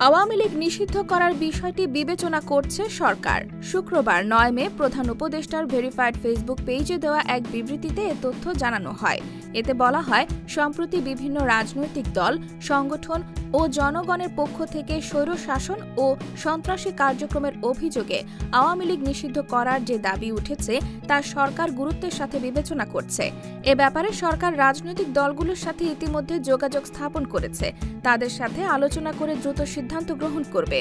আওয়ামী লীগ নিষিদ্ধ করার বিষয়টি বিবেচনা করছে সরকার। শুক্রবার ৯ মে প্রধান উপদেষ্টার ভেরিফাইড ফেসবুক পেজে দেওয়া এক বিবৃতিতে এ তথ্য জানানো হয়। এতে বলা হয়, সম্প্রতি বিভিন্ন রাজনৈতিক দল, সংগঠন ও জনগণের পক্ষ থেকে স্বৈরশাসন ও সন্ত্রাসী কার্যক্রমের অভিযোগে আওয়ামী লীগ নিষিদ্ধ করার যে দাবি উঠেছে তা সরকার গুরুত্বের সাথে বিবেচনা করছে। এ ব্যাপারে সরকার রাজনৈতিক দলগুলোর সাথে ইতিমধ্যে যোগাযোগ স্থাপন করেছে, তাদের সাথে আলোচনা করে দ্রুত সিদ্ধান্ত গ্রহণ করবে।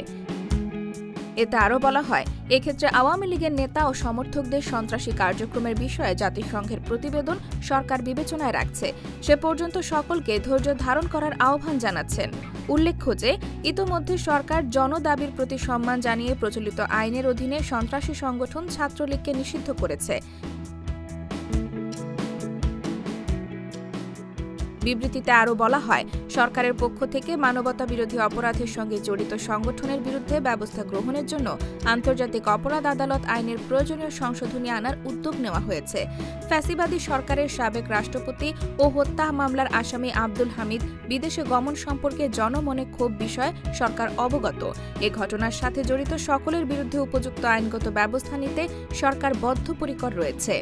এতে আরও বলা হয়, এক্ষেত্রে আওয়ামী লীগের নেতা ও সমর্থকদের সন্ত্রাসী কার্যক্রমের বিষয়ে জাতিসংঘের প্রতিবেদন সরকার বিবেচনায় রাখছে। সে পর্যন্ত সকলকে ধৈর্য ধারণ করার আহ্বান জানাচ্ছেন। উল্লেখ্য যে, ইতোমধ্যে সরকার জনদাবির প্রতি সম্মান জানিয়ে প্রচলিত আইনের অধীনে সন্ত্রাসী সংগঠন ছাত্রলীগকে নিষিদ্ধ করেছে। বিবৃতিতে আরও বলা হয়, সরকারের পক্ষ থেকে মানবতাবিরোধী অপরাধের সঙ্গে জড়িত সংগঠনের বিরুদ্ধে ব্যবস্থা গ্রহণের জন্য আন্তর্জাতিক অপরাধ আদালত আইনের প্রয়োজনীয় সংশোধনী আনার উদ্যোগ নেওয়া হয়েছে। ফ্যাসিবাদী সরকারের সাবেক রাষ্ট্রপতি ও হত্যা মামলার আসামি আব্দুল হামিদ বিদেশে গমন সম্পর্কে জনমনে ক্ষোভ বিষয়ে সরকার অবগত। এ ঘটনার সাথে জড়িত সকলের বিরুদ্ধে উপযুক্ত আইনগত ব্যবস্থা নিতে সরকার বদ্ধপরিকর রয়েছে।